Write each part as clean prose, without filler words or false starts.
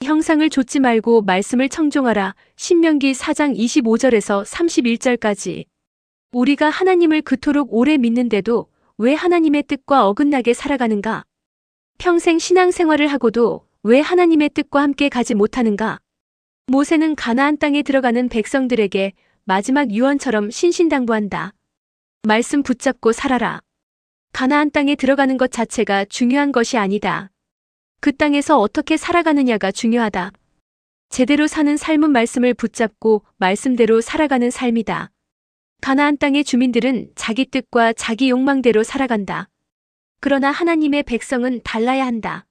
형상을 좇지 말고 말씀을 청종하라. 신명기 4장 25절에서 31절까지. 우리가 하나님을 그토록 오래 믿는데도 왜 하나님의 뜻과 어긋나게 살아가는가? 평생 신앙생활을 하고도 왜 하나님의 뜻과 함께 가지 못하는가? 모세는 가나안 땅에 들어가는 백성들에게 마지막 유언처럼 신신당부한다. 말씀 붙잡고 살아라. 가나안 땅에 들어가는 것 자체가 중요한 것이 아니다. 그 땅에서 어떻게 살아가느냐가 중요하다. 제대로 사는 삶은 말씀을 붙잡고 말씀대로 살아가는 삶이다. 가나안 땅의 주민들은 자기 뜻과 자기 욕망대로 살아간다. 그러나 하나님의 백성은 달라야 한다.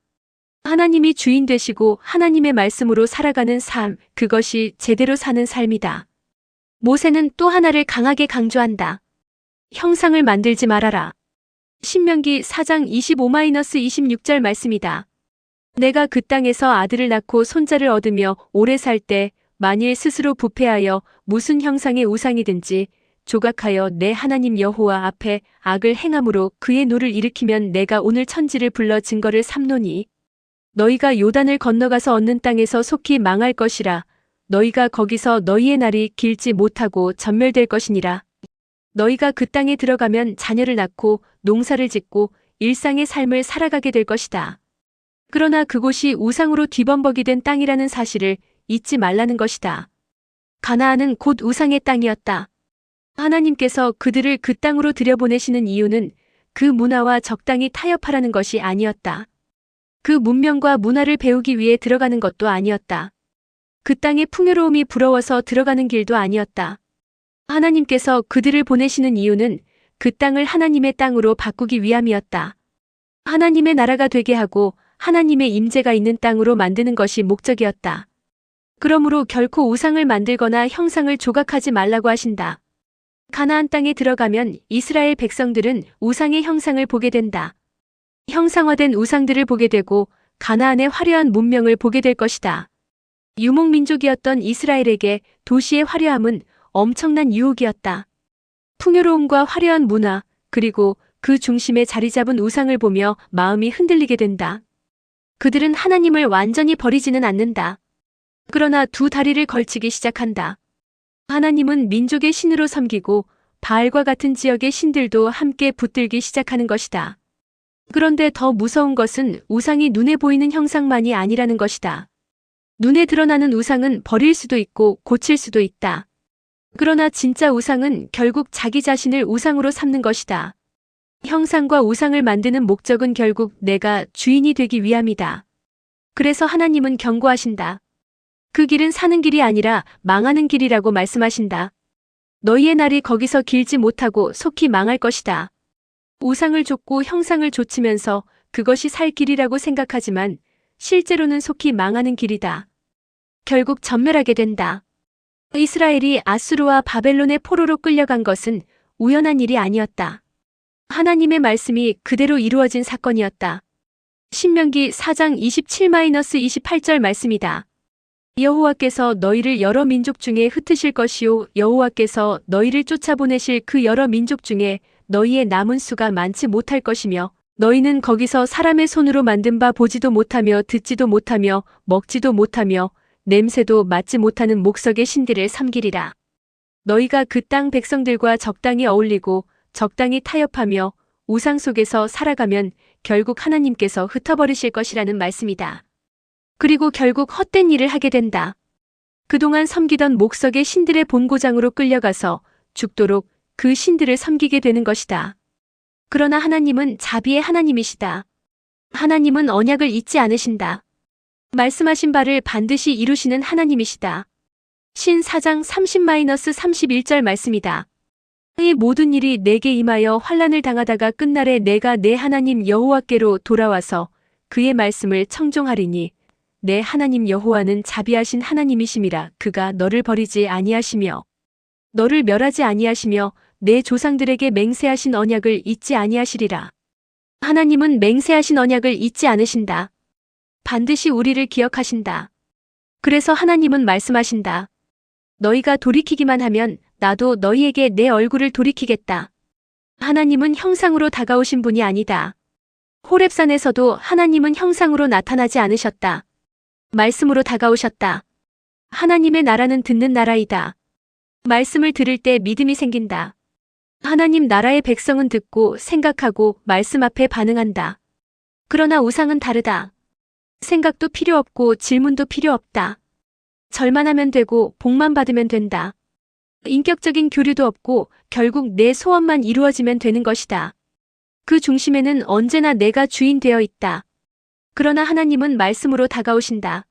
하나님이 주인 되시고 하나님의 말씀으로 살아가는 삶, 그것이 제대로 사는 삶이다. 모세는 또 하나를 강하게 강조한다. 형상을 만들지 말아라. 신명기 4장 25-26절 말씀이다. 내가 그 땅에서 아들을 낳고 손자를 얻으며 오래 살 때 만일 스스로 부패하여 무슨 형상의 우상이든지 조각하여 내 하나님 여호와 앞에 악을 행함으로 그의 노를 일으키면 내가 오늘 천지를 불러 증거를 삼노니 너희가 요단을 건너가서 얻는 땅에서 속히 망할 것이라. 너희가 거기서 너희의 날이 길지 못하고 전멸될 것이니라. 너희가 그 땅에 들어가면 자녀를 낳고 농사를 짓고 일상의 삶을 살아가게 될 것이다. 그러나 그곳이 우상으로 뒤범벅이 된 땅이라는 사실을 잊지 말라는 것이다. 가나안은 곧 우상의 땅이었다. 하나님께서 그들을 그 땅으로 들여보내시는 이유는 그 문화와 적당히 타협하라는 것이 아니었다. 그 문명과 문화를 배우기 위해 들어가는 것도 아니었다. 그 땅의 풍요로움이 부러워서 들어가는 길도 아니었다. 하나님께서 그들을 보내시는 이유는 그 땅을 하나님의 땅으로 바꾸기 위함이었다. 하나님의 나라가 되게 하고 하나님의 임재가 있는 땅으로 만드는 것이 목적이었다. 그러므로 결코 우상을 만들거나 형상을 조각하지 말라고 하신다. 가나안 땅에 들어가면 이스라엘 백성들은 우상의 형상을 보게 된다. 형상화된 우상들을 보게 되고 가나안의 화려한 문명을 보게 될 것이다. 유목민족이었던 이스라엘에게 도시의 화려함은 엄청난 유혹이었다. 풍요로움과 화려한 문화, 그리고 그 중심에 자리 잡은 우상을 보며 마음이 흔들리게 된다. 그들은 하나님을 완전히 버리지는 않는다. 그러나 두 다리를 걸치기 시작한다. 하나님은 민족의 신으로 섬기고 바알과 같은 지역의 신들도 함께 붙들기 시작하는 것이다. 그런데 더 무서운 것은 우상이 눈에 보이는 형상만이 아니라는 것이다. 눈에 드러나는 우상은 버릴 수도 있고 고칠 수도 있다. 그러나 진짜 우상은 결국 자기 자신을 우상으로 삼는 것이다. 형상과 우상을 만드는 목적은 결국 내가 주인이 되기 위함이다. 그래서 하나님은 경고하신다. 그 길은 사는 길이 아니라 망하는 길이라고 말씀하신다. 너희의 날이 거기서 길지 못하고 속히 망할 것이다. 우상을 좇고 형상을 좇으면서 그것이 살 길이라고 생각하지만 실제로는 속히 망하는 길이다. 결국 전멸하게 된다. 이스라엘이 아수르와 바벨론의 포로로 끌려간 것은 우연한 일이 아니었다. 하나님의 말씀이 그대로 이루어진 사건이었다. 신명기 4장 27-28절 말씀이다. 여호와께서 너희를 여러 민족 중에 흩으실 것이요 여호와께서 너희를 쫓아보내실 그 여러 민족 중에 너희의 남은 수가 많지 못할 것이며 너희는 거기서 사람의 손으로 만든 바 보지도 못하며 듣지도 못하며 먹지도 못하며 냄새도 맡지 못하는 목석의 신들을 섬기리라. 너희가 그 땅 백성들과 적당히 어울리고 적당히 타협하며 우상 속에서 살아가면 결국 하나님께서 흩어버리실 것이라는 말씀이다. 그리고 결국 헛된 일을 하게 된다. 그동안 섬기던 목석의 신들의 본고장으로 끌려가서 죽도록 그 신들을 섬기게 되는 것이다. 그러나 하나님은 자비의 하나님이시다. 하나님은 언약을 잊지 않으신다. 말씀하신 바를 반드시 이루시는 하나님이시다. 신 4장 30-31절 말씀이다. 이 모든 일이 내게 임하여 환난을 당하다가 끝날에 내가 내 하나님 여호와께로 돌아와서 그의 말씀을 청종하리니 내 하나님 여호와는 자비하신 하나님이심이라. 그가 너를 버리지 아니하시며 너를 멸하지 아니하시며 내 조상들에게 맹세하신 언약을 잊지 아니하시리라. 하나님은 맹세하신 언약을 잊지 않으신다. 반드시 우리를 기억하신다. 그래서 하나님은 말씀하신다. 너희가 돌이키기만 하면 나도 너희에게 내 얼굴을 돌이키겠다. 하나님은 형상으로 다가오신 분이 아니다. 호렙산에서도 하나님은 형상으로 나타나지 않으셨다. 말씀으로 다가오셨다. 하나님의 나라는 듣는 나라이다. 말씀을 들을 때 믿음이 생긴다. 하나님 나라의 백성은 듣고 생각하고 말씀 앞에 반응한다. 그러나 우상은 다르다. 생각도 필요 없고 질문도 필요 없다. 절만 하면 되고 복만 받으면 된다. 인격적인 교류도 없고 결국 내 소원만 이루어지면 되는 것이다. 그 중심에는 언제나 내가 주인 되어 있다. 그러나 하나님은 말씀으로 다가오신다.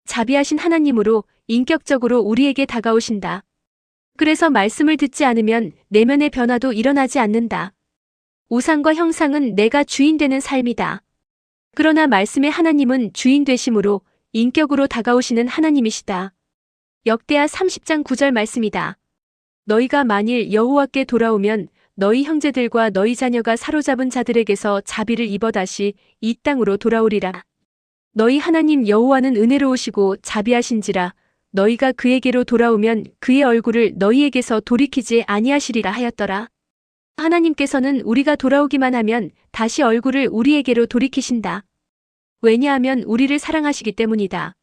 자비하신 하나님으로 인격적으로 우리에게 다가오신다. 그래서 말씀을 듣지 않으면 내면의 변화도 일어나지 않는다. 우상과 형상은 내가 주인 되는 삶이다. 그러나 말씀의 하나님은 주인 되심으로 인격으로 다가오시는 하나님이시다. 역대하 30장 9절 말씀이다. 너희가 만일 여호와께 돌아오면 너희 형제들과 너희 자녀가 사로잡은 자들에게서 자비를 입어 다시 이 땅으로 돌아오리라. 너희 하나님 여호와는 은혜로우시고 자비하신지라 너희가 그에게로 돌아오면 그의 얼굴을 너희에게서 돌이키지 아니하시리라 하였더라. 하나님께서는 우리가 돌아오기만 하면 다시 얼굴을 우리에게로 돌이키신다. 왜냐하면 우리를 사랑하시기 때문이다.